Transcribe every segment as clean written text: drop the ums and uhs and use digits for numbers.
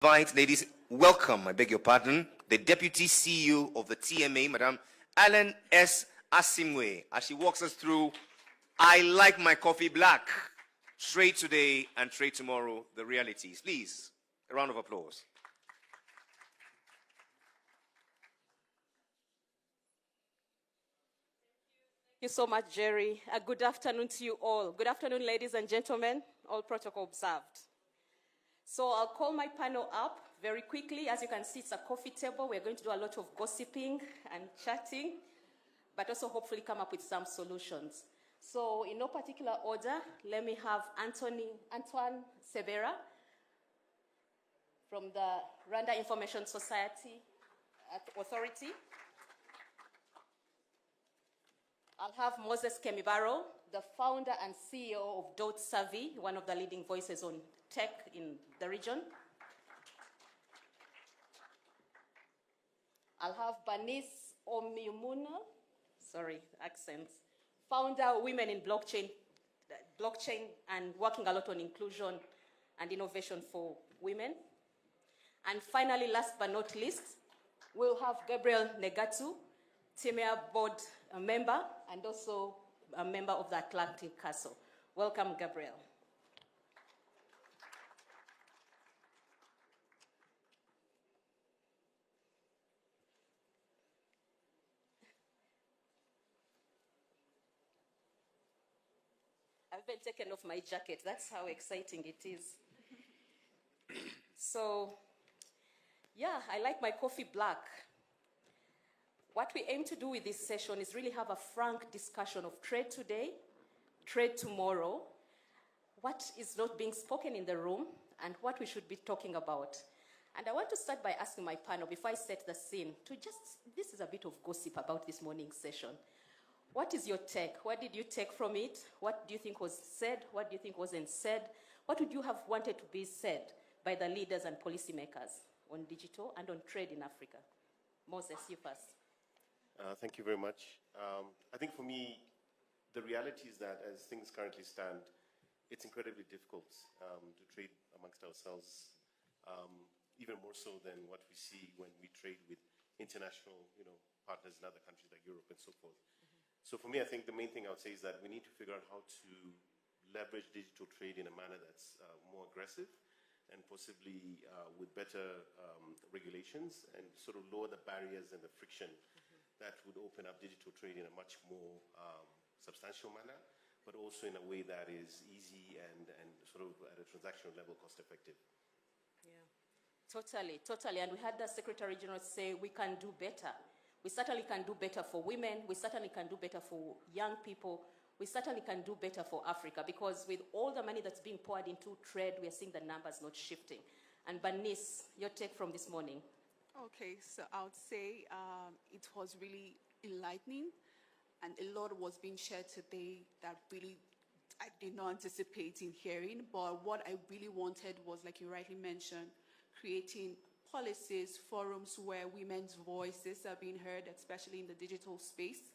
invite, ladies, welcome, I beg your pardon, the Deputy CEO of the TMA, Madam Allen Asiimwe, as she walks us through I Like My Coffee Black, Trade Today and Trade Tomorrow, the realities. Please, a round of applause. Thank you so much, Jerry. Good afternoon to you all. Good afternoon, ladies and gentlemen, all protocol observed. So I'll call my panel up very quickly. As you can see, it's a coffee table. We're going to do a lot of gossiping and chatting, but also hopefully come up with some solutions. So in no particular order, let me have Antoine Sebera from the Rwanda Information Society Authority. I'll have Moses Kemibaro, the founder and CEO of Dotsavvy, one of the leading voices on tech in the region. I'll have Bernice Omiunu, sorry, accents, founder Women in Blockchain and working a lot on inclusion and innovation for women. And finally, last but not least, we'll have Gabriel Negatu, TMA board member and also a member of the Atlantic Council. Welcome, Gabriel. I've been taken off my jacket. That's how exciting it is. So, yeah, I like my coffee black. What we aim to do with this session is really have a frank discussion of trade today, trade tomorrow, what is not being spoken in the room, and what we should be talking about. And I want to start by asking my panel, before I set the scene, this is a bit of gossip about this morning's session. What is your take? What did you take from it? What do you think was said? What do you think wasn't said? What would you have wanted to be said by the leaders and policymakers on digital and on trade in Africa? Moses, you first. Thank you very much. I think for me, the reality is that as things currently stand, it's incredibly difficult to trade amongst ourselves, even more so than what we see when we trade with international partners in other countries like Europe and so forth. So for me, I think the main thing I would say is that we need to figure out how to leverage digital trade in a manner that's more aggressive and possibly with better regulations and sort of lower the barriers and the friction that would open up digital trade in a much more substantial manner, but also in a way that is easy and sort of at a transactional level cost effective. Yeah, totally. And we had the Secretary General say we can do better. We certainly can do better for women. We certainly can do better for young people. We certainly can do better for Africa, because with all the money that's being poured into trade, we are seeing the numbers not shifting. And Bernice, your take from this morning. Okay, so I would say it was really enlightening, and a lot was being shared today that really I did not anticipate in hearing. But what I really wanted was, like you rightly mentioned, creating policies, forums where women's voices are being heard, especially in the digital space,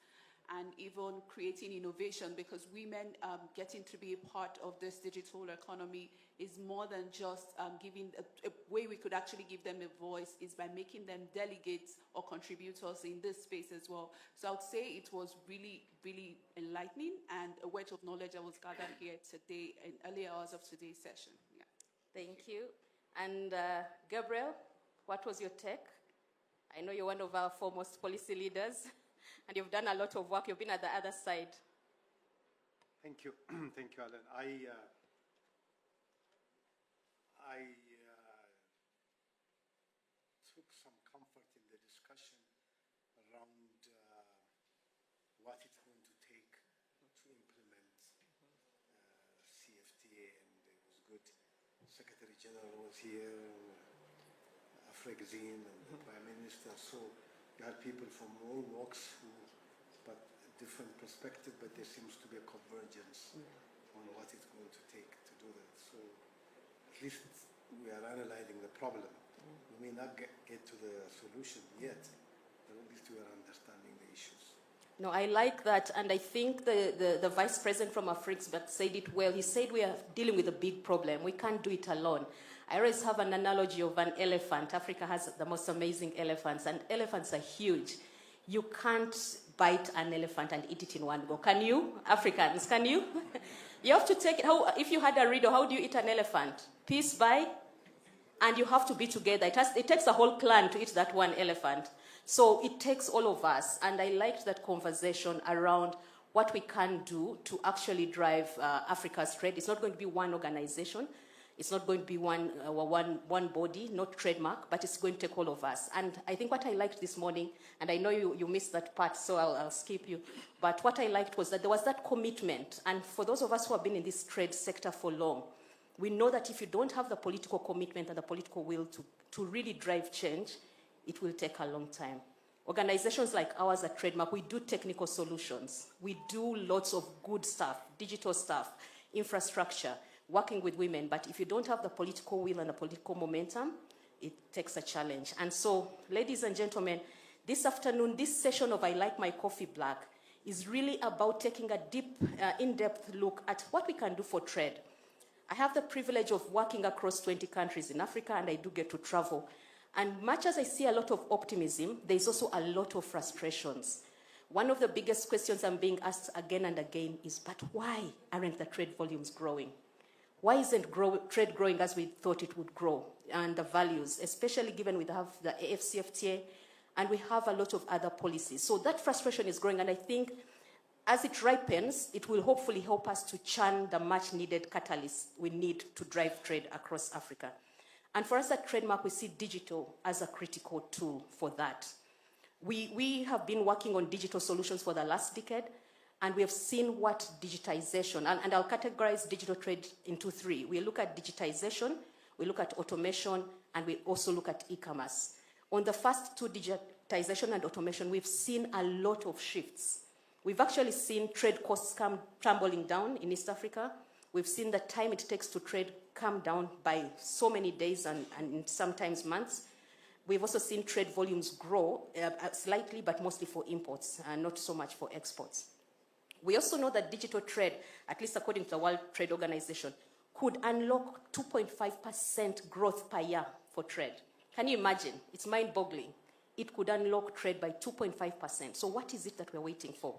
and even creating innovation, because women getting to be a part of this digital economy is more than just giving a way we could actually give them a voice is by making them delegates or contributors in this space as well. So I would say it was really, really enlightening and a wealth of knowledge that was gathered here today in early hours of today's session. Yeah. Thank you. And Gabriel, what was your take? I know you're one of our foremost policy leaders, and you've done a lot of work. You've been at the other side. Thank you. Thank you, Alan. I took some comfort in the discussion around what it's going to take to implement CFTA, and it was good. Secretary General was here, Afrexim, and the Prime Minister. So you had people from all walks, but different perspective, but there seems to be a convergence on what it's going to take to do that. So at least we are analyzing the problem. We may not get to the solution yet, but at least we are understanding the issues. No, I like that, and I think the Vice President from Afrexim said it well. He said we are dealing with a big problem. We can't do it alone. I always have an analogy of an elephant. Africa has the most amazing elephants, and elephants are huge. You can't bite an elephant and eat it in one go. Can you? Africans, can you? You have to take it. If you had a riddle, how do you eat an elephant? Piece by? And you have to be together. It takes a whole clan to eat that one elephant. So it takes all of us. And I liked that conversation around what we can do to actually drive Africa's trade. It's not going to be one organization. It's not going to be one body, not trademark, but it's going to take all of us. And I think what I liked this morning, and I know you missed that part, so I'll skip you, but what I liked was that there was that commitment. And for those of us who have been in this trade sector for long, we know that if you don't have the political commitment and the political will to really drive change, it will take a long time. Organizations like ours at TradeMark, we do technical solutions. We do lots of good stuff, digital stuff, infrastructure, working with women. But if you don't have the political will and the political momentum, it takes a challenge. And so, ladies and gentlemen, this afternoon, this session of I Like My Coffee Black is really about taking a deep, in-depth look at what we can do for trade. I have the privilege of working across 20 countries in Africa, and I do get to travel. And much as I see a lot of optimism, there's also a lot of frustrations. One of the biggest questions I'm being asked again and again is, but why aren't the trade volumes growing? Why isn't trade growing as we thought it would grow? And the values, especially given we have the AFCFTA, and we have a lot of other policies. So that frustration is growing, and I think as it ripens, it will hopefully help us to churn the much-needed catalyst we need to drive trade across Africa. And for us at TradeMark, we see digital as a critical tool for that. We have been working on digital solutions for the last decade, and we have seen what digitization, and I'll categorize digital trade into three. We look at digitization, we look at automation, and we also look at e-commerce. On the first two, digitization and automation, we've seen a lot of shifts. We've actually seen trade costs come tumbling down in East Africa. We've seen the time it takes to trade come down by so many days and sometimes months. We've also seen trade volumes grow slightly, but mostly for imports, and not so much for exports. We also know that digital trade, at least according to the World Trade Organization, could unlock 2.5% growth per year for trade. Can you imagine? It's mind-boggling. It could unlock trade by 2.5%. So what is it that we're waiting for?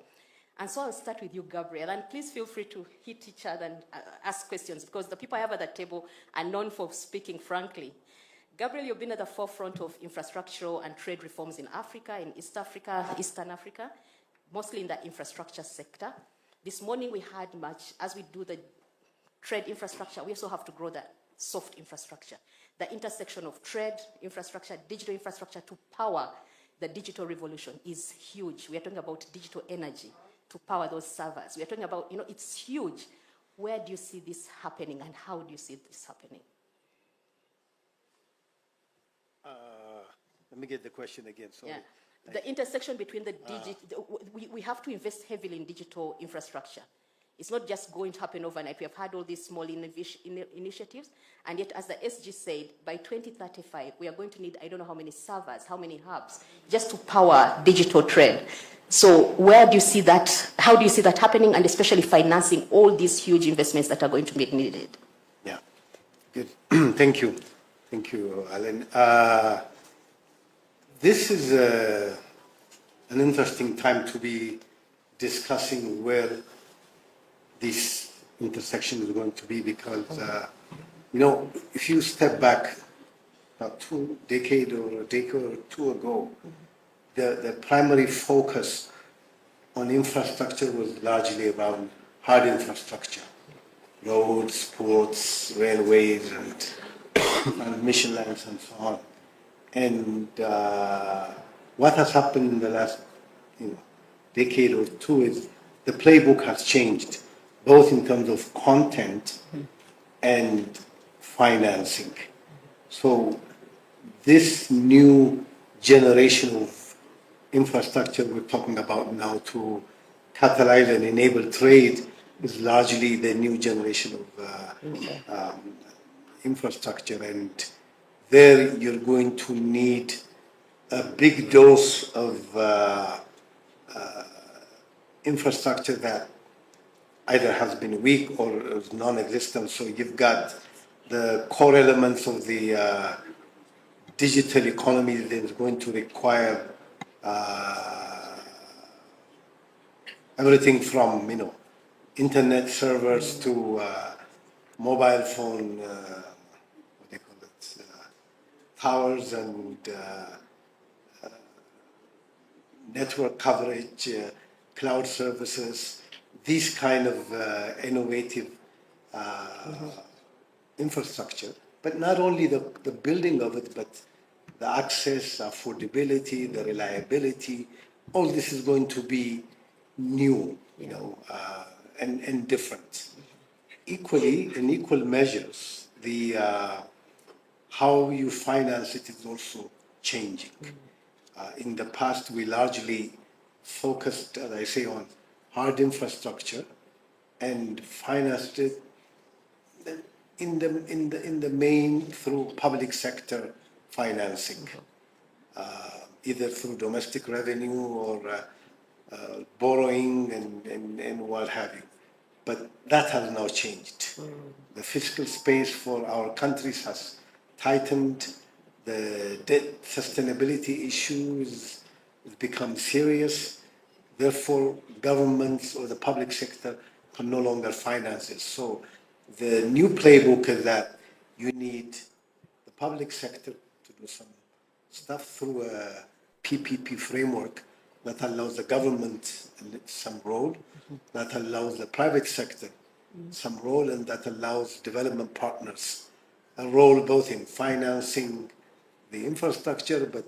And so I'll start with you, Gabriel, and please feel free to hit each other and ask questions, because the people I have at the table are known for speaking frankly. Gabriel, you've been at the forefront of infrastructural and trade reforms in Africa, in East Africa, Eastern Africa, mostly in the infrastructure sector. This morning we had much, as we do the trade infrastructure, we also have to grow the soft infrastructure. The intersection of trade, infrastructure, digital infrastructure to power the digital revolution is huge. We are talking about digital energy to power those servers. We are talking about, it's huge. Where do you see this happening, and how do you see this happening? Let me get the question again. Sorry. Yeah. The intersection between the we have to invest heavily in digital infrastructure. It's not just going to happen overnight. We have had all these small initiatives, and yet, as the SG said, by 2035, we are going to need, I don't know how many servers, how many hubs, just to power digital trade. So where do you see that, how do you see that happening, and especially financing all these huge investments that are going to be needed? Yeah, good. Thank you. Thank you, Allen. This is an interesting time to be discussing where this intersection is going to be, because, if you step back about 2 decades or a decade or two ago, the primary focus on infrastructure was largely around hard infrastructure, roads, ports, railways, and transmission lines, and so on. And what has happened in the last decade or two is the playbook has changed, both in terms of content and financing. So this new generation of infrastructure we're talking about now to catalyze and enable trade is largely the new generation of infrastructure. And there you're going to need a big dose of infrastructure that either has been weak or is non-existent. So you've got the core elements of the digital economy that is going to require everything from, internet servers to mobile phone, what do you call it, towers and network coverage, cloud services, these kind of innovative infrastructure. But not only the building of it, but the access, affordability, the reliability, all this is going to be new, and different. Equally, in equal measures, the how you finance it is also changing. In the past, we largely focused, as I say, on hard infrastructure and financed it in the main through public sector financing, either through domestic revenue or borrowing and what have you. But that has now changed. The fiscal space for our countries has tightened. The debt sustainability issues has become serious. Therefore, governments or the public sector can no longer finance it. So the new playbook is that you need the public sector to do some stuff through a PPP framework that allows the government some role, that allows the private sector some role, and that allows development partners a role both in financing the infrastructure, but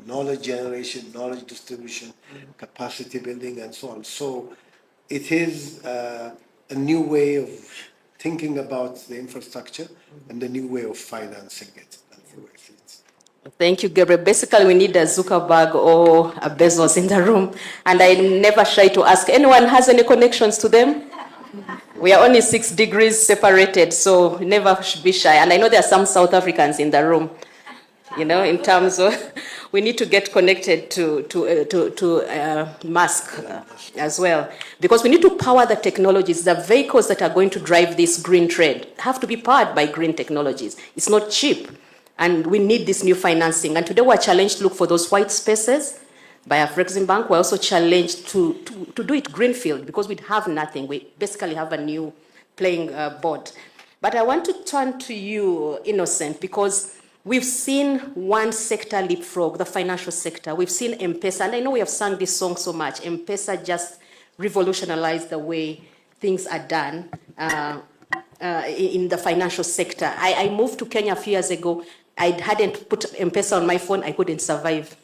knowledge generation, knowledge distribution, capacity building, and so on. So it is a new way of thinking about the infrastructure and a new way of financing it. That's the way I see it. Thank you, Gabriel. Basically, we need a Zuckerberg or a Bezos in the room. And I never shy to ask, anyone has any connections to them? We are only 6 degrees separated, so never be shy. And I know there are some South Africans in the room, in terms of, we need to get connected to Musk as well. Because we need to power the technologies. The vehicles that are going to drive this green trade have to be powered by green technologies. It's not cheap. And we need this new financing. And today we're challenged to look for those white spaces by Afreximbank. We're also challenged to do it greenfield because we have nothing. We basically have a new playing board. But I want to turn to you, Innocent, because we've seen one sector leapfrog, the financial sector. We've seen M-Pesa, and I know we have sung this song so much. M-Pesa just revolutionized the way things are done in the financial sector. I moved to Kenya a few years ago. I hadn't put M-Pesa on my phone, I couldn't survive.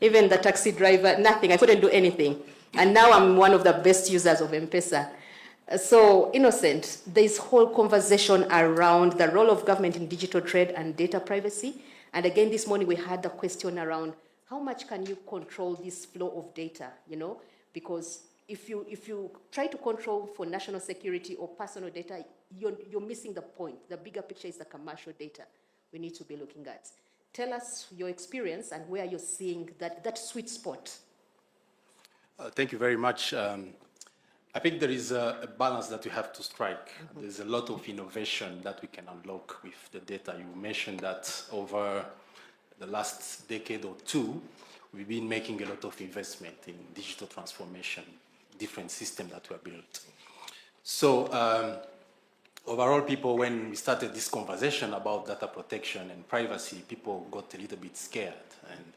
Even the taxi driver, nothing, I couldn't do anything. And now I'm one of the best users of M-Pesa. So, Innocent, there's whole conversation around the role of government in digital trade and data privacy. And again, this morning we had the question around how much can you control this flow of data, Because if you try to control for national security or personal data, you're missing the point. The bigger picture is the commercial data we need to be looking at. Tell us your experience and where you're seeing that sweet spot. Thank you very much. I think there is a balance that we have to strike. There's a lot of innovation that we can unlock with the data. You mentioned that over the last decade or two, we've been making a lot of investment in digital transformation, different systems that were built. So overall, people, when we started this conversation about data protection and privacy, people got a little bit scared. And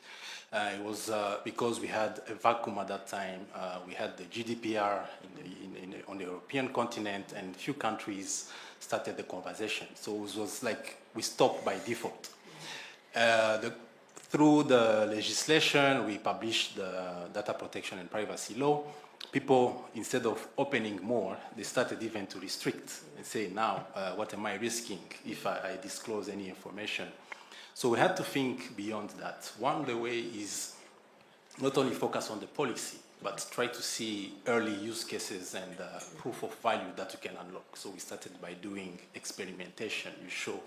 it was because we had a vacuum at that time. We had the GDPR on the European continent, and a few countries started the conversation. So it was like we stopped by default. Through the legislation, we published the data protection and privacy law. People, instead of opening more, they started even to restrict and say, now, what am I risking if I disclose any information? So we had to think beyond that. One of the way is not only focus on the policy, but try to see early use cases and proof of value that you can unlock. So we started by doing experimentation. You show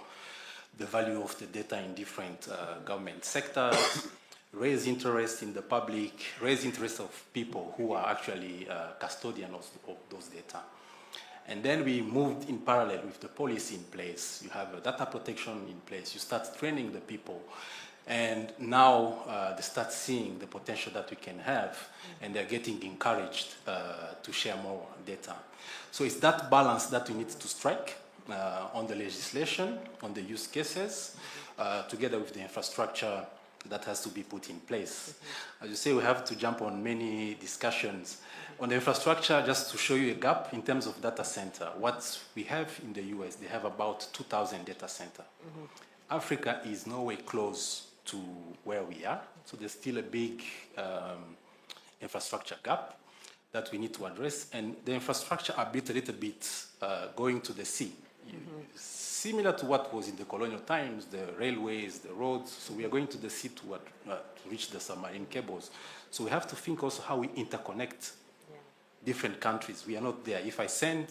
the value of the data in different government sectors, raise interest in the public, raise interest of people who are actually custodians of those data. And then we moved in parallel with the policy in place. You have a data protection in place. You start training the people. And now they start seeing the potential that we can have, and they're getting encouraged to share more data. So it's that balance that we need to strike on the legislation, on the use cases, together with the infrastructure that has to be put in place. As you say, we have to jump on many discussions. On the infrastructure, just to show you a gap in terms of data center, what we have in the US, they have about 2,000 data center. Africa is nowhere close to where we are, so there's still a big infrastructure gap that we need to address, and the infrastructure are built a little bit going to the sea. Similar to what was in the colonial times, the railways, the roads, so we are going to the sea to reach the submarine cables. So we have to think also how we interconnect different countries. We are not there. If I send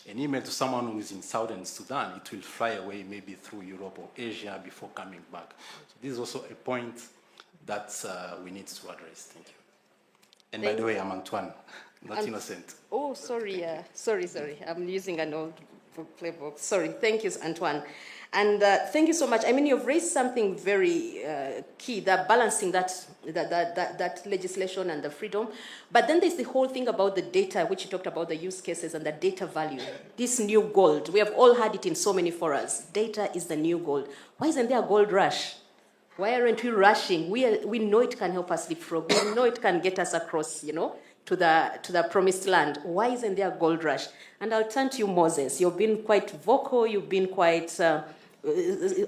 an email to someone who is in Southern Sudan, it will fly away maybe through Europe or Asia before coming back. So this is also a point that we need to address. Thank you. And by the way, I'm Antoine, not innocent. Oh, sorry, sorry. I'm using an old playbook. Sorry, thank you, Antoine. And thank you so much. I mean, you've raised something very key, that balancing that legislation and the freedom. But then there's the whole thing about the data, which you talked about, the use cases and the data value. This new gold, we have all had it in so many forums. Data is the new gold. Why isn't there a gold rush? Why aren't we rushing? We know it can help us leapfrog. We know it can get us across, to the promised land. Why isn't there a gold rush? And I'll turn to you, Moses. You've been quite vocal. You've been quite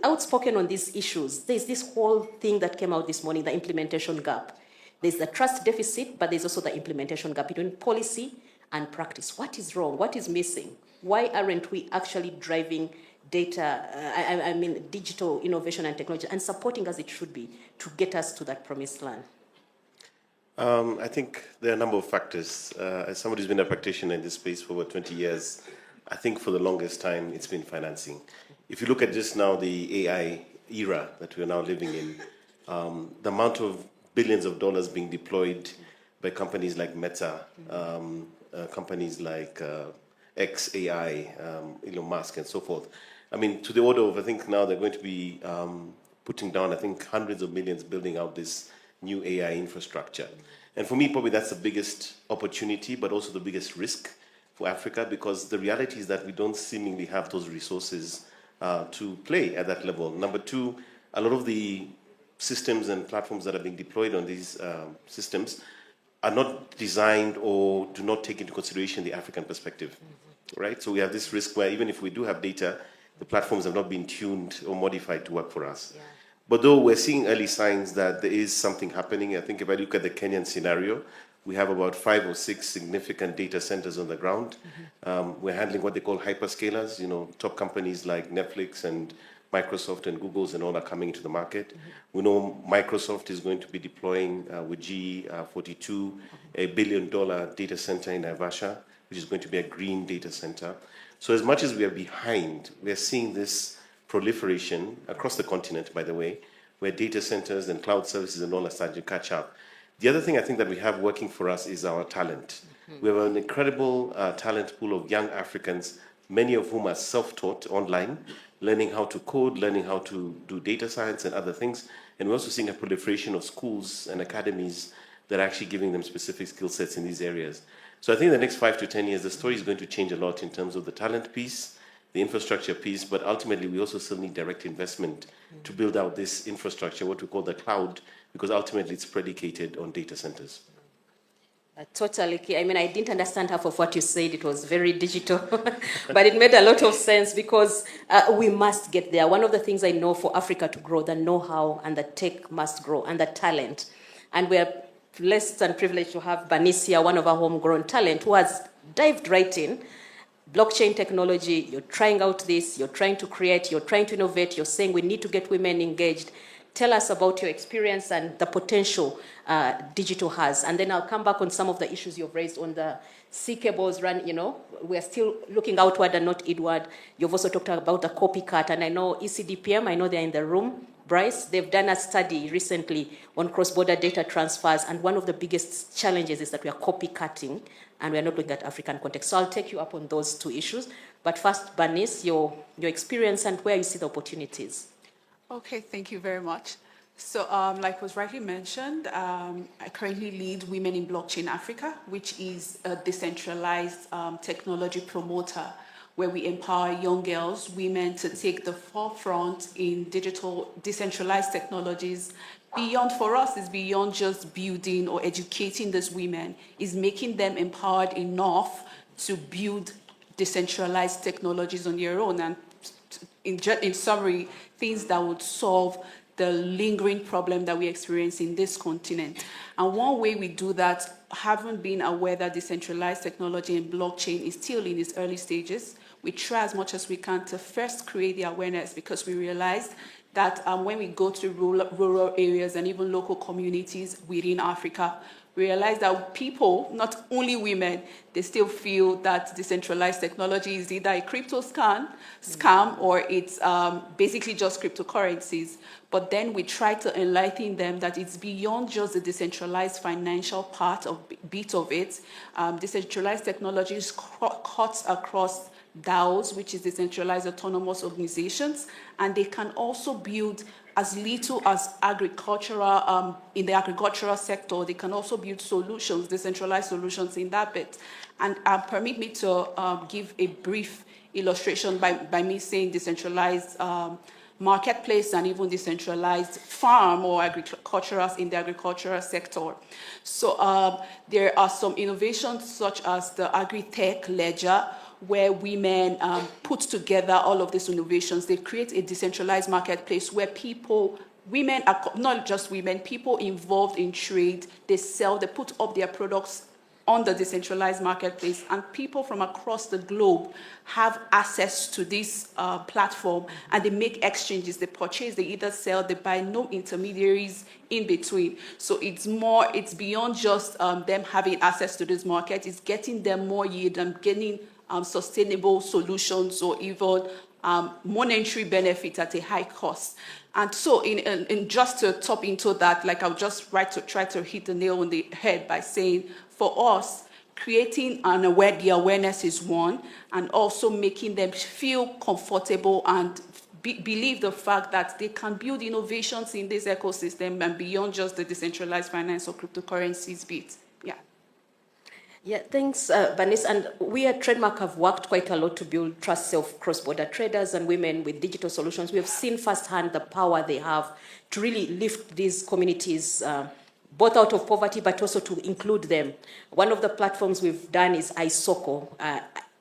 outspoken on these issues. There's this whole thing that came out this morning, the implementation gap. There's the trust deficit, but there's also the implementation gap between policy and practice. What is wrong? What is missing? Why aren't we actually driving data, digital innovation and technology and supporting as it should be to get us to that promised land? I think there are a number of factors. As somebody who's been a practitioner in this space for over 20 years, I think for the longest time it's been financing. If you look at just now the AI era that we're now living in, the amount of billions of dollars being deployed by companies like Meta, companies like XAI, Elon Musk, and so forth. I mean, to the order of, I think now they're going to be putting down, I think, hundreds of millions building out this new AI infrastructure. And for me, probably that's the biggest opportunity, but also the biggest risk for Africa, because the reality is that we don't seemingly have those resources to play at that level. Number two, a lot of the systems and platforms that are being deployed on these systems are not designed or do not take into consideration the African perspective, right? So we have this risk where even if we do have data, the platforms have not been tuned or modified to work for us. Yeah. But though we're seeing early signs that there is something happening, I think if I look at the Kenyan scenario, we have about 5 or 6 significant data centers on the ground. We're handling what they call hyperscalers, top companies like Netflix and Microsoft and Google's and all are coming into the market. We know Microsoft is going to be deploying with GE 42 $1 billion data center in Naivasha, which is going to be a green data center. So as much as we are behind, we are seeing this proliferation across the continent, by the way, where data centers and cloud services and all are starting to catch up. The other thing I think that we have working for us is our talent. We have an incredible talent pool of young Africans, many of whom are self-taught online, learning how to code, learning how to do data science and other things. And we're also seeing a proliferation of schools and academies that are actually giving them specific skill sets in these areas. So I think in the next 5 to 10 years, the story is going to change a lot in terms of the talent piece, the infrastructure piece, but ultimately we also still need direct investment to build out this infrastructure, what we call the cloud, because ultimately it's predicated on data centers. Totally. I mean, I didn't understand half of what you said. It was very digital, but it made a lot of sense because we must get there. One of the things I know for Africa to grow, the know-how and the tech must grow and the talent. And we're blessed and privileged to have Bernice, one of our homegrown talent, who has dived right in. Blockchain technology, you're trying out this, you're trying to create, you're trying to innovate, you're saying we need to get women engaged. Tell us about your experience and the potential digital has. And then I'll come back on some of the issues you've raised on the sea cables run, we're still looking outward and not inward. You've also talked about the copycat, and I know ECDPM, I know they're in the room. Bryce. They've done a study recently on cross-border data transfers, and one of the biggest challenges is that we are copycatting and we are not looking at African context. So I'll take you up on those two issues. But first, Bernice, your experience and where you see the opportunities. Okay, thank you very much. So like was rightly mentioned, I currently lead Women in Blockchain Africa, which is a decentralized technology promoter where we empower young girls, women to take the forefront in digital decentralized technologies. Beyond, for us, is beyond just building or educating these women, is making them empowered enough to build decentralized technologies on their own. And in summary, things that would solve the lingering problem that we experience in this continent. And one way we do that, having been aware that decentralized technology and blockchain is still in its early stages, we try as much as we can to first create the awareness, because we realized that when we go to rural areas and even local communities within Africa, we realize that people, not only women, they still feel that decentralized technology is either a crypto scam or it's basically just cryptocurrencies. But then we try to enlighten them that it's beyond just the decentralized financial bit of it. Decentralized technologies cuts across DAOs, which is decentralized autonomous organizations, and they can also build as little as agricultural, in the agricultural sector, they can also build solutions, decentralized solutions in that bit. And permit me to give a brief illustration by me saying decentralized marketplace and even decentralized farm or agricultural in the agricultural sector. So there are some innovations such as the agri-tech ledger, where women put together all of these innovations. They create a decentralized marketplace where people, women, are not just women, people involved in trade, they put up their products on the decentralized marketplace, and people from across the globe have access to this platform, and they make exchanges, they purchase, they either sell, they buy, no intermediaries in between. So it's beyond just them having access to this market, it's getting them more yield and getting sustainable solutions or even monetary benefit at a high cost. And so in just to top into that, like I'll just try to hit the nail on the head by saying, for us, creating the awareness is one, and also making them feel comfortable and believe the fact that they can build innovations in this ecosystem and beyond just the decentralized finance or cryptocurrencies bit. Yeah. Yeah, thanks, Bernice. And we at TradeMark have worked quite a lot to build trust of cross-border traders and women with digital solutions. We have seen firsthand the power they have to really lift these communities, both out of poverty, but also to include them. One of the platforms we've done is iSoko,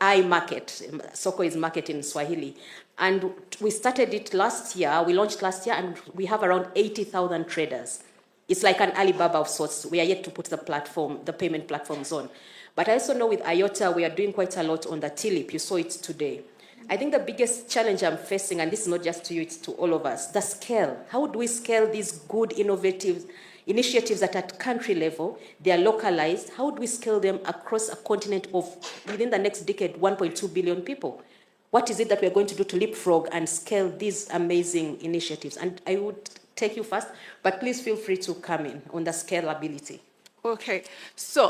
iMarket. Soko is market in Swahili. And we started it last year, we launched last year, and we have around 80,000 traders. It's like an Alibaba of sorts. We are yet to put the payment platforms on. But I also know with IOTA, we are doing quite a lot on the TLIP. You saw it today. I think the biggest challenge I'm facing, and this is not just to you, it's to all of us, the scale. How do we scale these good, innovative initiatives that at country level, they are localized? How do we scale them across a continent of, within the next decade, 1.2 billion people? What is it that we're going to do to leapfrog and scale these amazing initiatives? And I would take you first, but please feel free to come in on the scalability. Okay, so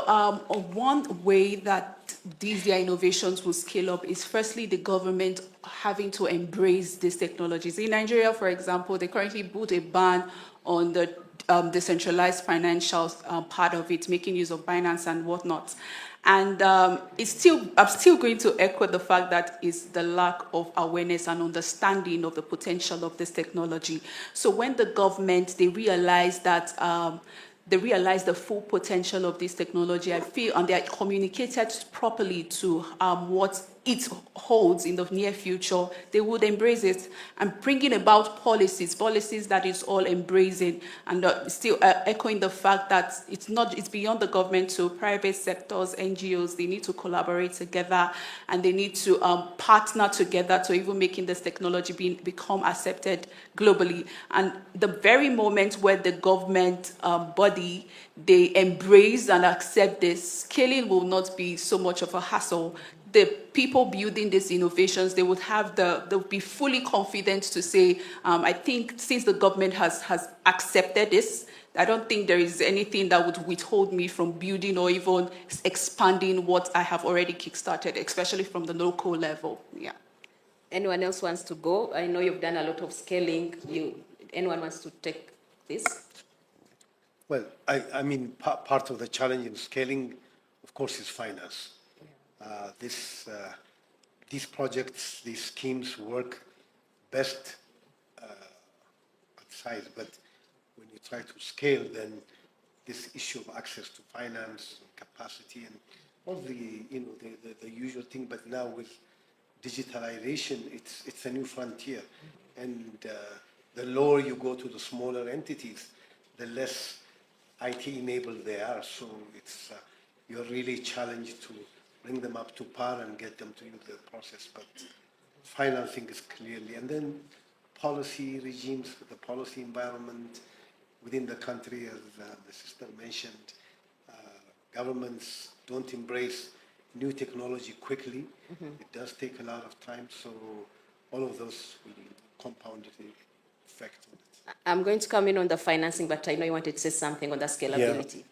one way that these innovations will scale up is firstly the government having to embrace these technologies. In Nigeria, for example, they currently put a ban on the decentralized financial part of it, making use of Binance and whatnot. And I'm still going to echo the fact that it's the lack of awareness and understanding of the potential of this technology. So when the government, they realize that they realize the full potential of this technology, I feel, and they are communicated properly to what it holds in the near future, they would embrace it, and bringing about policies that is all embracing, and still echoing the fact that it's beyond the government to private sectors, NGOs, they need to collaborate together, and they need to partner together to even making this technology become accepted globally. And the very moment where the government body, they embrace and accept this, scaling will not be so much of a hassle. the people building these innovations, they would be fully confident to say, I think since the government has accepted this, I don't think there is anything that would withhold me from building or even expanding what I have already kickstarted, especially from the local level. Yeah. Anyone else wants to go? I know you've done a lot of scaling. Anyone wants to take this? Well, I mean, part of the challenge in scaling, of course, is finance. These projects, these schemes work best at size, but when you try to scale, then this issue of access to finance, capacity, and all the usual thing. But now with digitalization, it's a new frontier, and the lower you go to the smaller entities, the less IT enabled they are. So you're really challenged to bring them up to par and get them to use the process. But financing is clearly, and then policy regimes, the policy environment within the country, as the sister mentioned, governments don't embrace new technology quickly. It does take a lot of time, so all of those will compound the effect on it. I'm going to come in on the financing, but I know you wanted to say something on the scalability.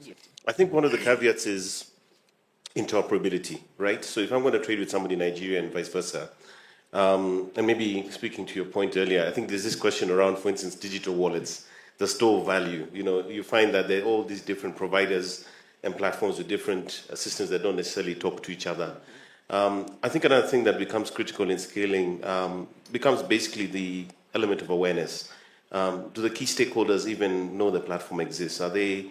Yeah. I think one of the caveats is interoperability, right? So if I'm going to trade with somebody in Nigeria and vice versa, and maybe speaking to your point earlier, I think there's this question around, for instance, digital wallets, the store of value. You find that there are all these different providers and platforms with different systems that don't necessarily talk to each other. I think another thing that becomes critical in scaling becomes basically the element of awareness. Do the key stakeholders even know the platform exists? Are they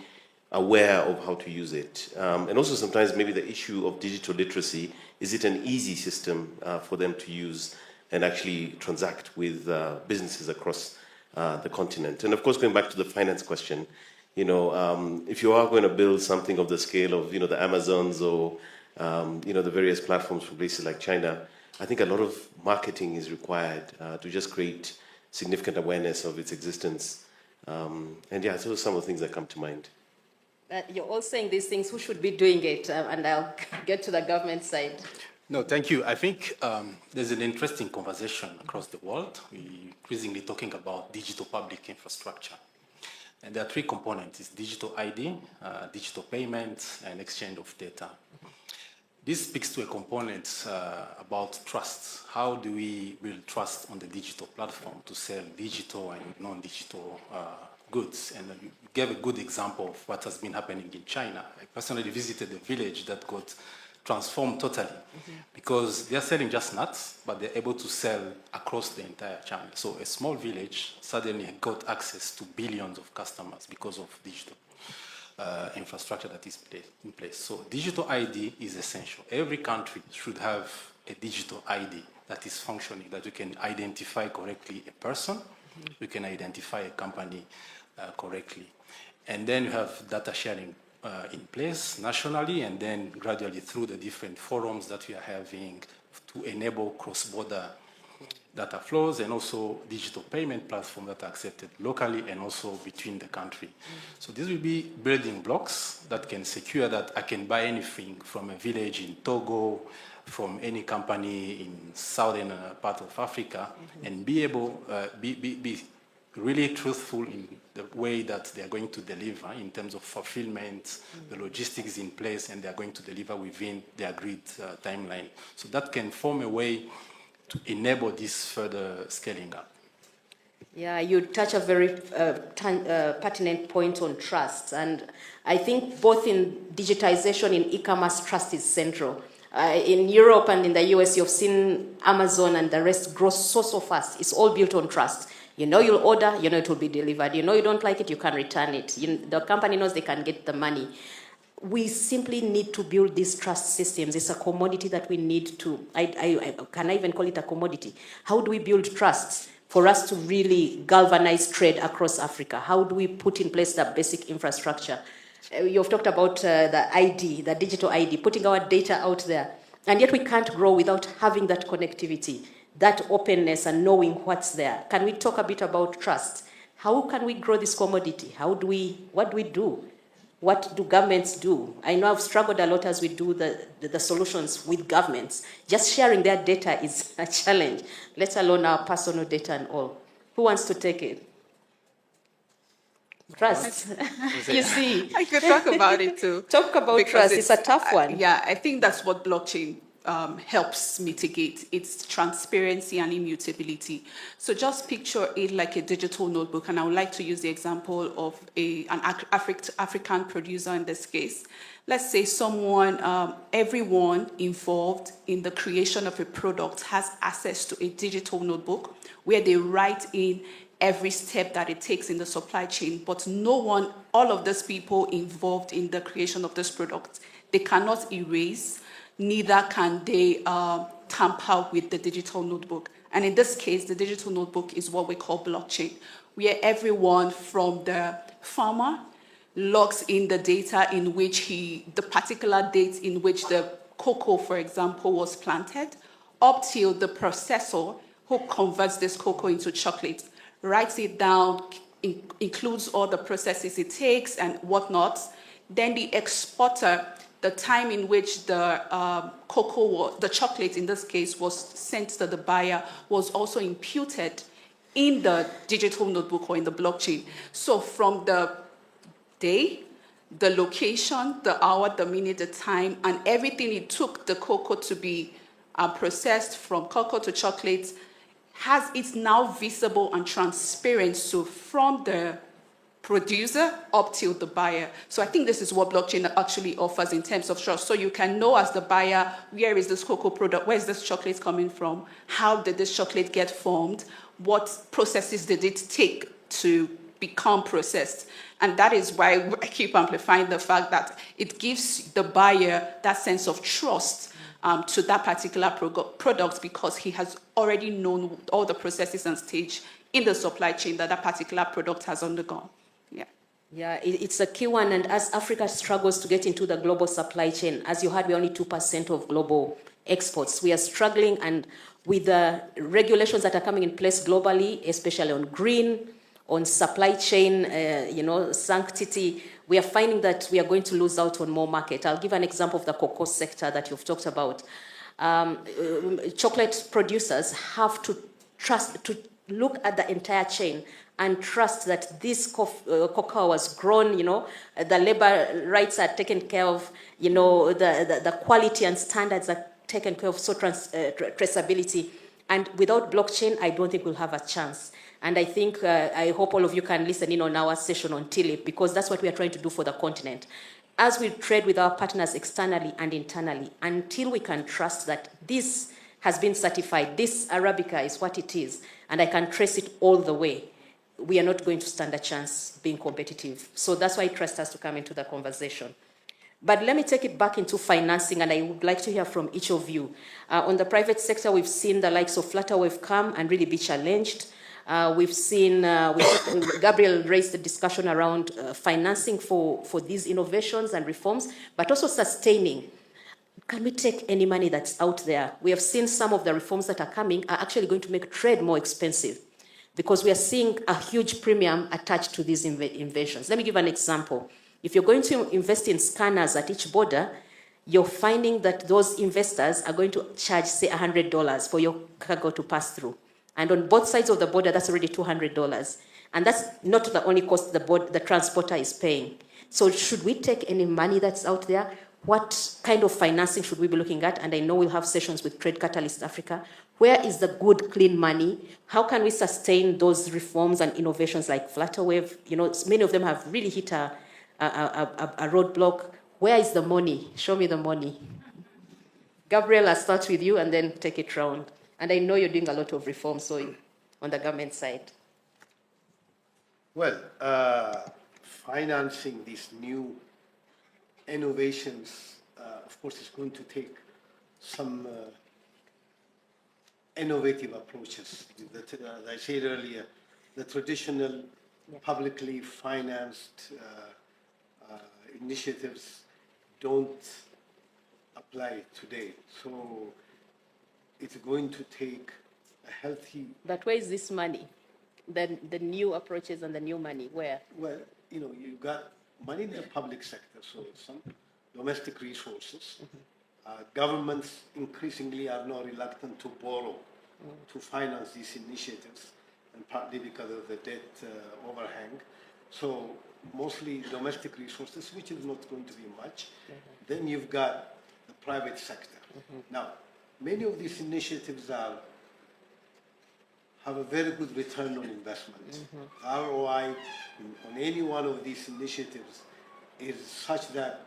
aware of how to use it? And also sometimes maybe the issue of digital literacy, is it an easy system for them to use and actually transact with businesses across the continent? And of course, going back to the finance question, if you are going to build something of the scale of, the Amazons or, the various platforms from places like China, I think a lot of marketing is required to just create significant awareness of its existence. And yeah, those are some of the things that come to mind. You're all saying these things. Who should be doing it? And I'll get to the government side. No, thank you. I think there's an interesting conversation across the world. We're increasingly talking about digital public infrastructure. And there are three components: it's digital ID, digital payments, and exchange of data. This speaks to a component about trust. How do we build trust on the digital platform to sell digital and non-digital goods? And you gave a good example of what has been happening in China. I personally visited a village that got transformed totally because they're selling just nuts, but they're able to sell across the entire channel. So a small village suddenly got access to billions of customers because of digital infrastructure that is in place. So digital ID is essential. Every country should have a digital ID that is functioning, that you can identify correctly a person, you can identify a company correctly. And then you have data sharing in place nationally, and then gradually through the different forums that we are having to enable cross-border data flows, and also digital payment platforms that are accepted locally and also between the country. So these will be building blocks that can secure that I can buy anything from a village in Togo, from any company in southern part of Africa, and be able, be really truthful in the way that they are going to deliver in terms of fulfillment, the logistics in place, and they are going to deliver within the agreed timeline. So that can form a way to enable this further scaling up. Yeah, you touch a very pertinent point on trust. And I think both in digitization, in e-commerce, trust is central. In Europe and in the US, you've seen Amazon and the rest grow so fast. It's all built on trust. You'll order, it will be delivered. You don't like it, you can return it. The company knows they can get the money. We simply need to build these trust systems. It's a commodity that we need to, can I even call it a commodity? How do we build trust for us to really galvanize trade across Africa? How do we put in place that basic infrastructure? You've talked about the ID, the digital ID, putting our data out there. And yet we can't grow without having that connectivity, that openness and knowing what's there. Can we talk a bit about trust? How can we grow this commodity? What do we do? What do governments do? I know I've struggled a lot as we do the solutions with governments. Just sharing their data is a challenge, let alone our personal data and all. Who wants to take it? Trust. You see. I could talk about it too. Talk about trust. It's a tough one. Yeah, I think that's what blockchain helps mitigate. It's transparency and immutability. So just picture it like a digital notebook, and I would like to use the example of an African producer in this case. Let's say everyone involved in the creation of a product has access to a digital notebook where they write in every step that it takes in the supply chain, but all of these people involved in the creation of this product, they cannot erase, neither can they tamper with the digital notebook. And in this case, the digital notebook is what we call blockchain, where everyone from the farmer logs in the data in which the particular date in which the cocoa, for example, was planted, up till the processor who converts this cocoa into chocolate, writes it down, includes all the processes it takes and whatnot. Then the exporter, the time in which the the chocolate in this case, was sent to the buyer was also imputed in the digital notebook or in the blockchain. So from the day, the location, the hour, the minute, the time, and everything it took the cocoa to be processed from cocoa to chocolate, it's now visible and transparent, so from the producer up till the buyer. So I think this is what blockchain actually offers in terms of trust. So you can know as the buyer, where is this cocoa product, where is this chocolate coming from, how did this chocolate get formed, what processes did it take to become processed. And that is why I keep amplifying the fact that it gives the buyer that sense of trust to that particular product, because he has already known all the processes and stage in the supply chain that particular product has undergone. Yeah. Yeah, it's a key one. And as Africa struggles to get into the global supply chain, as you heard, we're only 2% of global exports. We are struggling, and with the regulations that are coming in place globally, especially on green, on supply chain, sanctity, we are finding that we are going to lose out on more market. I'll give an example of the cocoa sector that you've talked about. Chocolate producers have to look at the entire chain and trust that this cocoa was grown, the labor rights are taken care of, the quality and standards are taken care of, so traceability. And without blockchain, I don't think we'll have a chance. And I think, I hope all of you can listen in on our session on TILIP, because that's what we are trying to do for the continent. As we trade with our partners externally and internally, until we can trust that this has been certified, this Arabica is what it is, and I can trace it all the way, we are not going to stand a chance being competitive. So that's why trust has to come into the conversation. But let me take it back into financing, and I would like to hear from each of you. On the private sector, we've seen the likes of Flutterwave come and really be challenged. We've seen, Gabriel raised the discussion around financing for these innovations and reforms, but also sustaining. Can we take any money that's out there? We have seen some of the reforms that are coming are actually going to make trade more expensive, because we are seeing a huge premium attached to these inventions. Let me give an example. If you're going to invest in scanners at each border, you're finding that those investors are going to charge, say, $100 for your cargo to pass through. And on both sides of the border, that's already $200. And that's not the only cost the transporter is paying. So should we take any money that's out there? What kind of financing should we be looking at? And I know we'll have sessions with Trade Catalyst Africa. Where is the good, clean money? How can we sustain those reforms and innovations like Flutterwave? Many of them have really hit a roadblock. Where is the money? Show me the money. Gabriel, I'll start with you and then take it round. And I know you're doing a lot of reforms on the government side. Well, financing these new innovations, of course, is going to take some innovative approaches. As I said earlier, the traditional publicly financed initiatives don't apply today. So it's going to take a healthy... But where is this money? The new approaches and the new money, where? Well, you've got money in the public sector, so some domestic resources. Governments increasingly are now reluctant to borrow to finance these initiatives, and partly because of the debt overhang. So mostly domestic resources, which is not going to be much. Then you've got the private sector. Now, many of these initiatives have a very good return on investment. ROI on any one of these initiatives is such that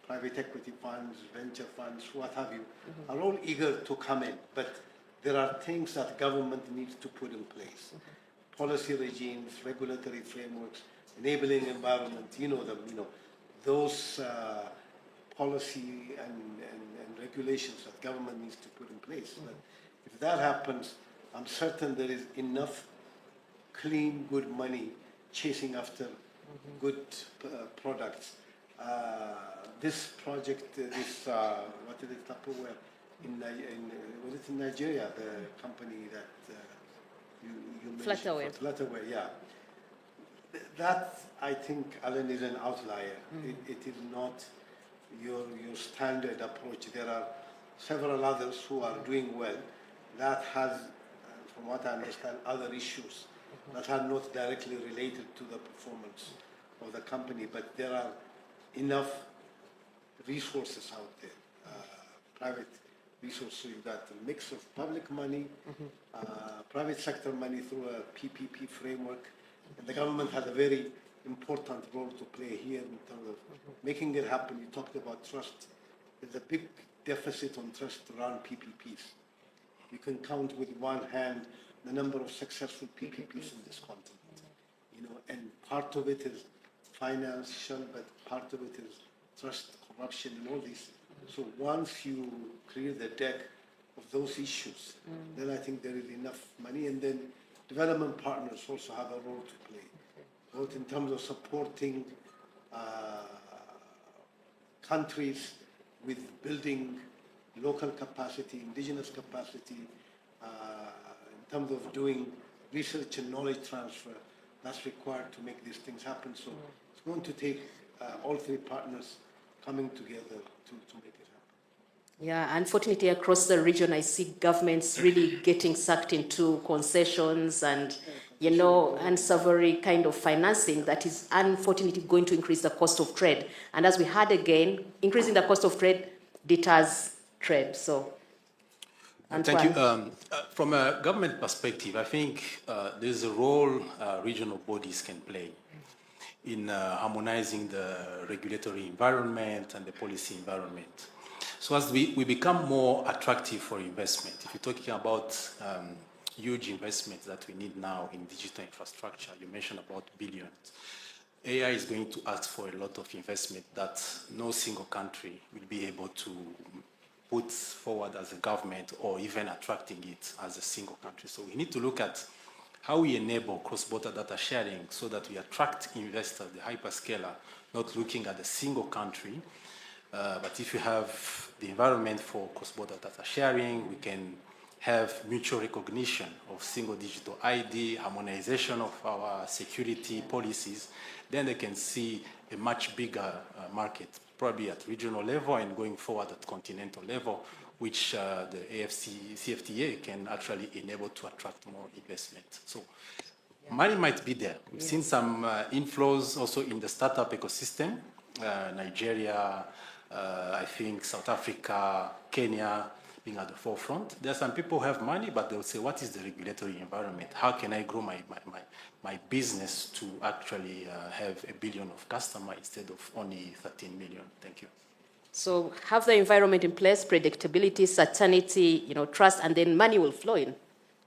private equity funds, venture funds, what have you, are all eager to come in. But there are things that government needs to put in place. Policy regimes, regulatory frameworks, enabling environment, those policy and regulations that government needs to put in place. But if that happens, I'm certain there is enough clean, good money chasing after good products. This project, what is it, Tupperware, was it in Nigeria, the company that you mentioned? Flutterware, yeah. That, I think, Alan, is an outlier. It is not your standard approach. There are several others who are doing well. That has, from what I understand, other issues that are not directly related to the performance of the company, but there are enough resources out there, private resources. You've got a mix of public money, private sector money through a PPP framework, and the government has a very important role to play here in terms of making it happen. You talked about trust. There's a big deficit on trust around PPPs. You can count with one hand the number of successful PPPs in this continent, and part of it is financial, but part of it is trust, corruption, and all this. So once you clear the deck of those issues, then I think there is enough money, and then development partners also have a role to play, both in terms of supporting countries with building local capacity, indigenous capacity, in terms of doing research and knowledge transfer that's required to make these things happen. So it's going to take all three partners coming together to make it happen. Yeah, unfortunately, across the region, I see governments really getting sucked into concessions and, unsavory kind of financing that is unfortunately going to increase the cost of trade. And as we heard again, increasing the cost of trade deters trade. So, Antoine. Thank you. From a government perspective, I think there's a role regional bodies can play in harmonizing the regulatory environment and the policy environment. So as we become more attractive for investment, if you're talking about huge investments that we need now in digital infrastructure, you mentioned about billions. AI is going to ask for a lot of investment that no single country will be able to put forward as a government or even attracting it as a single country. So we need to look at how we enable cross-border data sharing so that we attract investors, the hyperscaler, not looking at a single country. But if you have the environment for cross-border data sharing, we can have mutual recognition of single digital ID, harmonization of our security policies, then they can see a much bigger market, probably at regional level and going forward at continental level, which the CFTA can actually enable to attract more investment. So money might be there. We've seen some inflows also in the startup ecosystem, Nigeria, I think South Africa, Kenya, being at the forefront. There are some people who have money, but they'll say, what is the regulatory environment? How can I grow my business to actually have 1 billion of customers instead of only 13 million? Thank you. So have the environment in place, predictability, certainty, trust, and then money will flow in.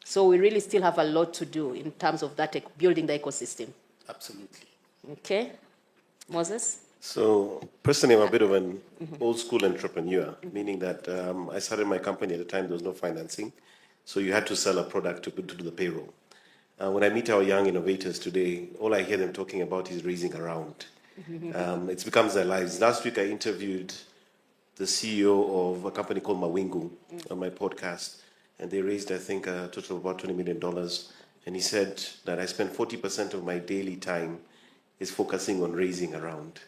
So we really still have a lot to do in terms of that, building the ecosystem. Absolutely. Okay. Moses? So personally, I'm a bit of an old school entrepreneur, meaning that I started my company at the time there was no financing. So you had to sell a product to do the payroll. When I meet our young innovators today, all I hear them talking about is raising around. It becomes their lives. Last week, I interviewed the CEO of a company called Mawingu on my podcast, and they raised, I think, a total of about $20 million. And he said that I spend 40% of my daily time is focusing on raising a round,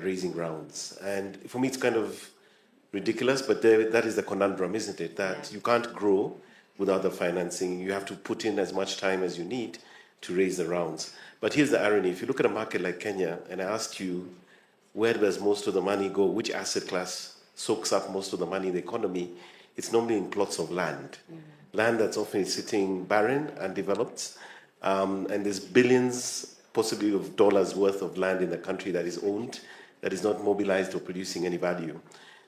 raising rounds. And for me, it's kind of ridiculous, but that is the conundrum, isn't it? That you can't grow without the financing. You have to put in as much time as you need to raise the rounds. But here's the irony. If you look at a market like Kenya, and I asked you, where does most of the money go? Which asset class soaks up most of the money in the economy? It's normally in plots of land. Land that's often sitting barren, undeveloped, and there's billions, possibly of dollars worth of land in the country that is owned, that is not mobilized or producing any value.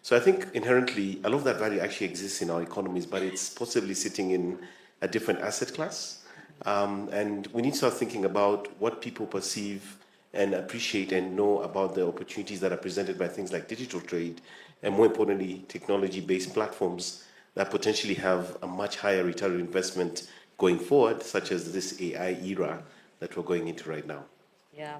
So I think inherently, a lot of that value actually exists in our economies, but it's possibly sitting in a different asset class. And we need to start thinking about what people perceive and appreciate and know about the opportunities that are presented by things like digital trade, and more importantly, technology-based platforms that potentially have a much higher return on investment going forward, such as this AI era that we're going into right now. Yeah,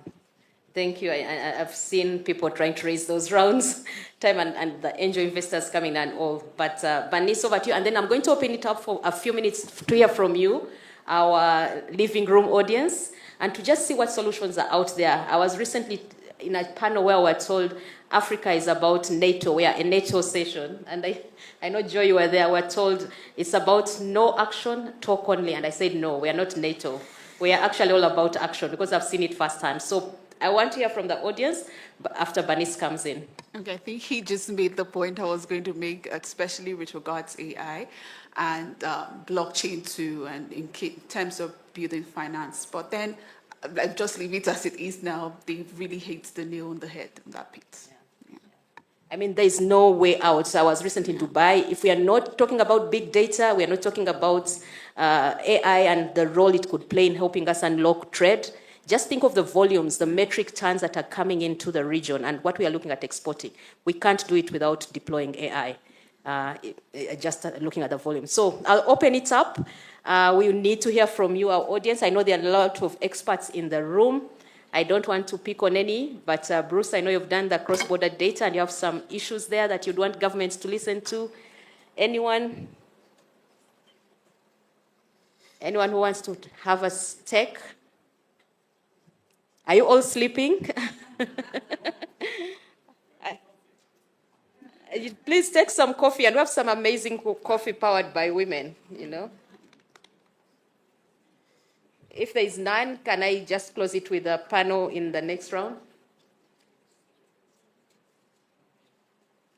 thank you. I've seen people trying to raise those rounds, time and the angel investors coming and all. But Bernice, over to you. And then I'm going to open it up for a few minutes to hear from you, our living room audience, and to just see what solutions are out there. I was recently in a panel where we were told Africa is about NATO. We are a NATO session. And I know, Joy, you were there. We're told it's about no action, talk only. And I said, no, we are not NATO. We are actually all about action because I've seen it firsthand. So I want to hear from the audience after Bernice comes in. Okay, I think he just made the point I was going to make, especially with regards to AI and blockchain too, and in terms of building finance. But then, I'll just leave it as it is now. They really hit the nail on the head in that bit. I mean, there is no way out. So I was recently in Dubai. If we are not talking about big data, we are not talking about AI and the role it could play in helping us unlock trade. Just think of the volumes, the metric tons that are coming into the region and what we are looking at exporting. We can't do it without deploying AI, just looking at the volume. So I'll open it up. We need to hear from you, our audience. I know there are a lot of experts in the room. I don't want to pick on any, but Bruce, I know you've done the cross-border data and you have some issues there that you'd want governments to listen to. Anyone? Anyone who wants to have a take? Are you all sleeping? Please take some coffee, and we have some amazing coffee powered by women, If there is none, can I just close it with a panel in the next round?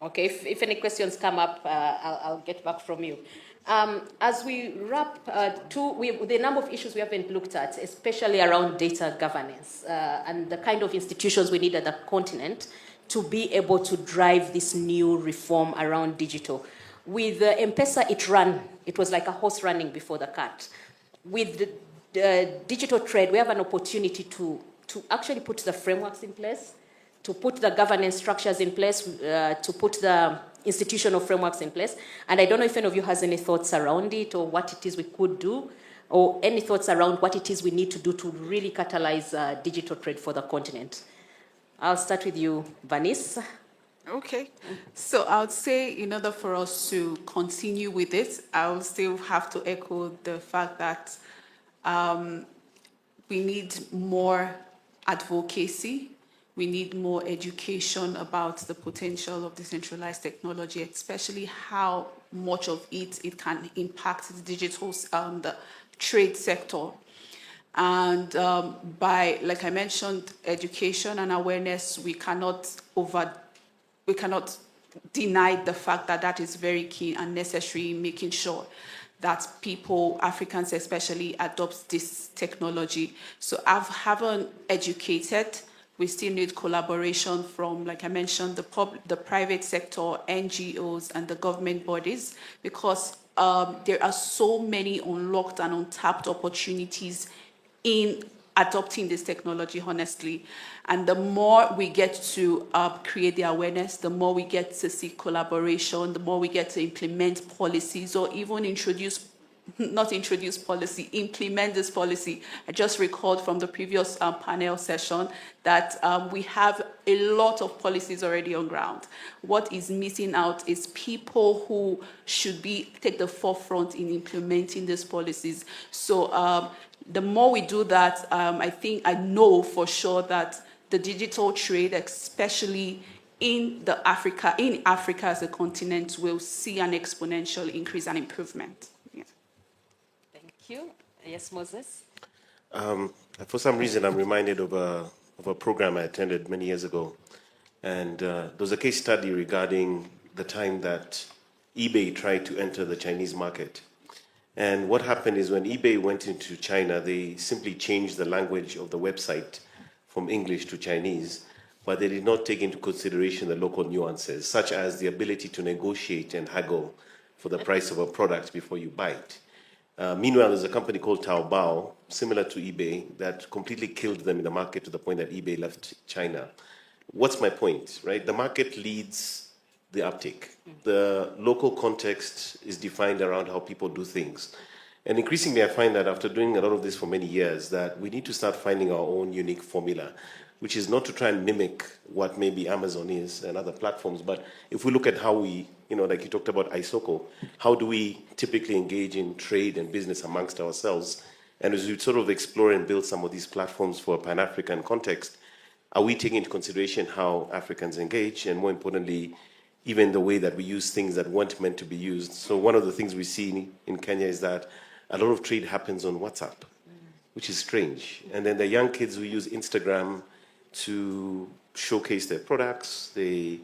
Okay, if any questions come up, I'll get back from you. As we wrap, the number of issues we haven't looked at, especially around data governance and the kind of institutions we need at the continent to be able to drive this new reform around digital. With M-Pesa, it was like a horse running before the cart. With the digital trade, we have an opportunity to actually put the frameworks in place, to put the governance structures in place, to put the institutional frameworks in place. And I don't know if any of you has any thoughts around it or what it is we could do, or any thoughts around what it is we need to do to really catalyze digital trade for the continent. I'll start with you, Bernice. Okay. So I would say in order for us to continue with it, I will still have to echo the fact that we need more advocacy. We need more education about the potential of decentralized technology, especially how much of it can impact the digital, the trade sector. And by, like I mentioned, education and awareness, we cannot deny the fact that that is very key and necessary in making sure that people, Africans especially, adopt this technology. So having educated, we still need collaboration from, like I mentioned, the private sector, NGOs, and the government bodies, because there are so many unlocked and untapped opportunities in adopting this technology, honestly. And the more we get to create the awareness, the more we get to see collaboration, the more we get to implement policies or even implement this policy. I just recalled from the previous panel session that we have a lot of policies already on ground. What is missing out is people who should take the forefront in implementing these policies. So The more we do that, I know for sure that the digital trade, especially in Africa as a continent, will see an exponential increase and improvement. Yeah. Thank you. Yes, Moses? For some reason, I'm reminded of a program I attended many years ago. And there was a case study regarding the time that eBay tried to enter the Chinese market. And what happened is when eBay went into China, they simply changed the language of the website from English to Chinese, but they did not take into consideration the local nuances, such as the ability to negotiate and haggle for the price of a product before you buy it. Meanwhile, there's a company called Taobao, similar to eBay, that completely killed them in the market to the point that eBay left China. What's my point, right? The market leads the uptake. The local context is defined around how people do things. And increasingly, I find that after doing a lot of this for many years, that we need to start finding our own unique formula, which is not to try and mimic what maybe Amazon is and other platforms, but if we look at how we, like you talked about Isoko, how do we typically engage in trade and business amongst ourselves? And as we sort of explore and build some of these platforms for a Pan-African context, are we taking into consideration how Africans engage, and more importantly, even the way that we use things that weren't meant to be used? So one of the things we see in Kenya is that a lot of trade happens on WhatsApp, which is strange. And then the young kids who use Instagram to showcase their products, they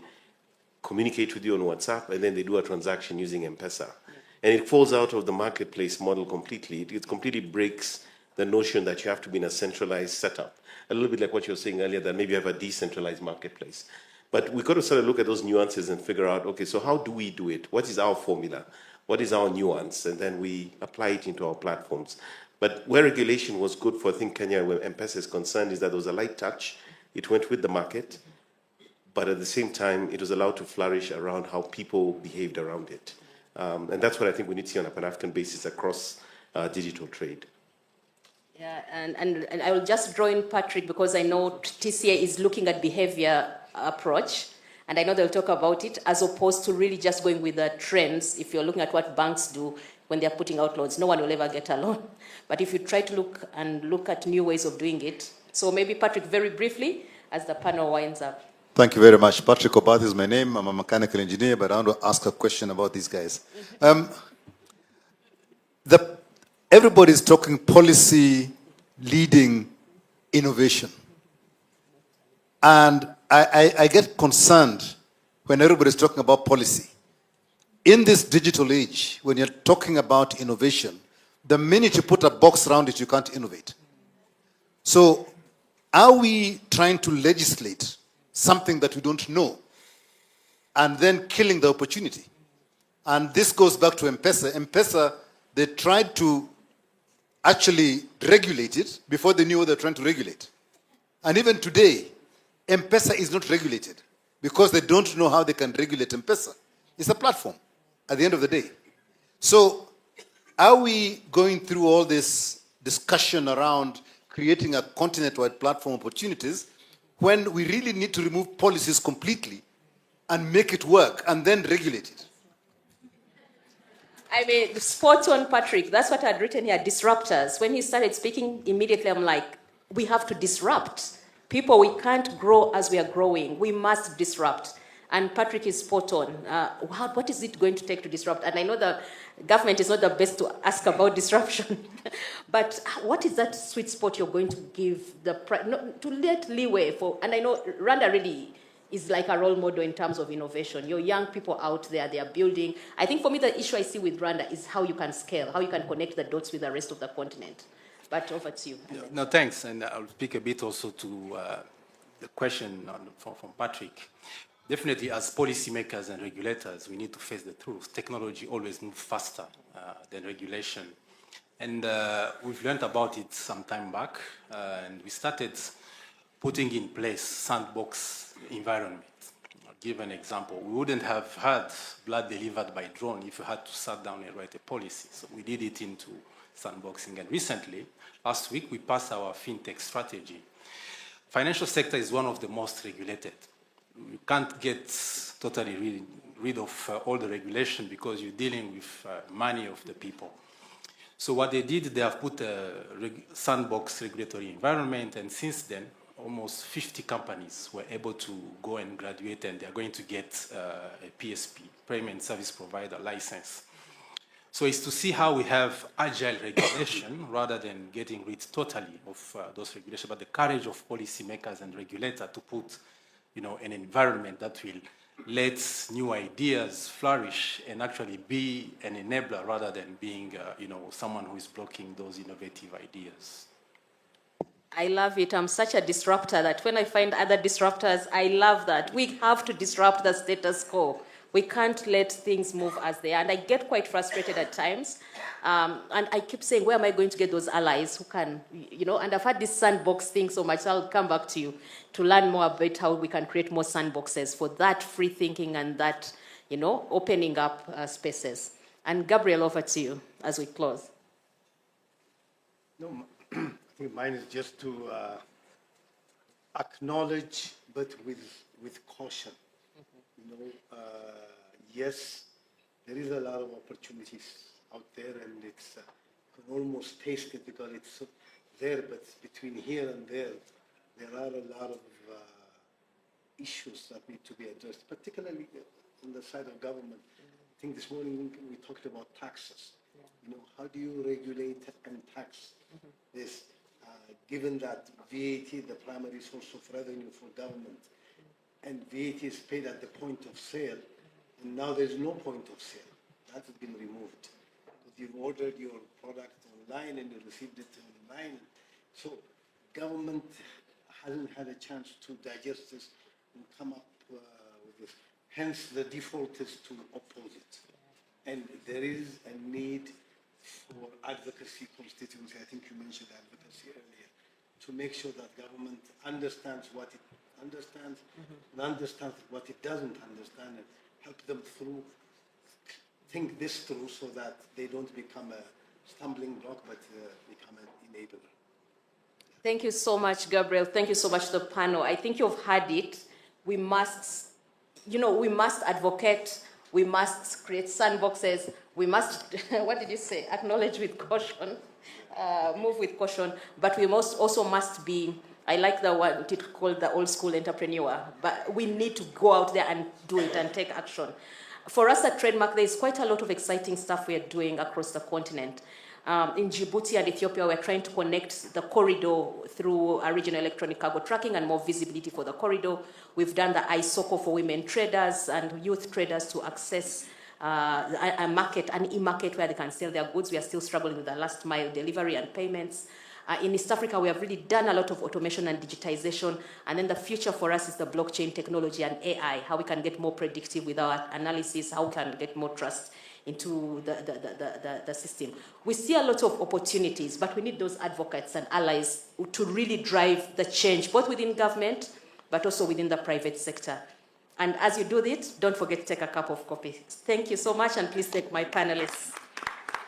communicate with you on WhatsApp, and then they do a transaction using M-Pesa. And it falls out of the marketplace model completely. It completely breaks the notion that you have to be in a centralized setup. A little bit like what you were saying earlier, that maybe you have a decentralized marketplace. But we've got to sort of look at those nuances and figure out, okay, so how do we do it? What is our formula? What is our nuance? And then we apply it into our platforms. But where regulation was good for, I think, Kenya, where M-Pesa is concerned, is that there was a light touch. It went with the market, but at the same time, it was allowed to flourish around how people behaved around it. And that's what I think we need to see on a Pan-African basis across digital trade. Yeah, and I will just draw in Patrick, because I know TCA is looking at behavior approach, and I know they'll talk about it, as opposed to really just going with the trends. If you're looking at what banks do when they're putting out loans, no one will ever get a loan. But if you try to look at new ways of doing it. So maybe Patrick, very briefly, as the panel winds up. Thank you very much. Patrick Obath is my name. I'm a mechanical engineer, but I want to ask a question about these guys. Everybody's talking policy leading innovation. And I get concerned when everybody's talking about policy. In this digital age, when you're talking about innovation, the minute you put a box around it, you can't innovate. So are we trying to legislate something that we don't know and then killing the opportunity? And this goes back to M-Pesa. M-Pesa, they tried to actually regulate it before they knew what they're trying to regulate. And even today, M-Pesa is not regulated because they don't know how they can regulate M-Pesa. It's a platform at the end of the day. So are we going through all this discussion around creating a continent-wide platform opportunities when we really need to remove policies completely and make it work and then regulate it? I mean, spot on, Patrick. That's what I'd written here, disruptors. When he started speaking, immediately I'm like, we have to disrupt. People, we can't grow as we are growing. We must disrupt. And Patrick is spot on. What is it going to take to disrupt? And I know the government is not the best to ask about disruption. But what is that sweet spot you're going to give to let leeway for? And I know Rwanda really is like a role model in terms of innovation. Your young people out there, they are building. I think for me, the issue I see with Rwanda is how you can scale, how you can connect the dots with the rest of the continent. But over to you. Yeah, no, thanks. And I'll speak a bit also to the question from Patrick. Definitely, as policymakers and regulators, we need to face the truth. Technology always moves faster than regulation. And we've learned about it some time back, and we started putting in place sandbox environment. I'll give an example. We wouldn't have had blood delivered by drone if we had to sit down and write a policy. So we did it into sandboxing. And recently, last week, we passed our fintech strategy. Financial sector is one of the most regulated. You can't get totally rid of all the regulation because you're dealing with money of the people. So what they did, they have put a sandbox regulatory environment, and since then, almost 50 companies were able to go and graduate, and they're going to get a PSP, Payment Service Provider license. So it's to see how we have agile regulation rather than getting rid totally of those regulations, but the courage of policymakers and regulators to put, an environment that will let new ideas flourish and actually be an enabler rather than being, someone who is blocking those innovative ideas. I love it. I'm such a disruptor that when I find other disruptors, I love that. We have to disrupt the status quo. We can't let things move as they are. And I get quite frustrated at times. And I keep saying, where am I going to get those allies who can, and I've had this sandbox thing so much, so I'll come back to you to learn more about how we can create more sandboxes for that free thinking and that, opening up spaces. And Gabriel, over to you as we close. No, I think mine is just to acknowledge, but with caution. Yes, there is a lot of opportunities out there, and it's you can almost taste it because it's there. But between here and there are a lot of issues that need to be addressed, particularly on the side of government. I think this morning we talked about taxes. How do you regulate and tax this? Given that VAT, the primary source of revenue for government, and VAT is paid at the point of sale, and now there's no point of sale. That has been removed. But you've ordered your product online and you received it online. So government hasn't had a chance to digest this and come up with this. Hence, the default is to oppose it. And there is a need for advocacy constituency. I think you mentioned advocacy earlier, to make sure that government understands what it understands and understands what it doesn't understand, and help them think this through so that they don't become a stumbling block but become an enabler. Thank you so much, Gabriel. Thank you so much to the panel. I think you've heard it. We must, we must advocate. We must create sandboxes. We must, what did you say? Acknowledge with caution, move with caution. But we also must be, I like the one called the old school entrepreneur, but we need to go out there and do it and take action. For us at TradeMark, there's quite a lot of exciting stuff we are doing across the continent. In Djibouti and Ethiopia, we're trying to connect the corridor through a regional electronic cargo tracking and more visibility for the corridor. We've done the iSoko for women traders and youth traders to access a market, an e-market where they can sell their goods. We are still struggling with the last mile delivery and payments. In East Africa, we have really done a lot of automation and digitization. And then the future for us is the blockchain technology and AI, how we can get more predictive with our analysis, how we can get more trust into the system. We see a lot of opportunities, but we need those advocates and allies to really drive the change, both within government, but also within the private sector. And as you do it, don't forget to take a cup of coffee. Thank you so much, and please thank my panelists.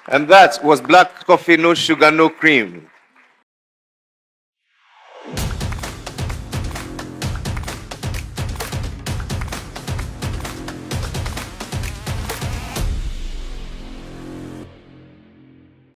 And that was Black Coffee, No Sugar, No Cream.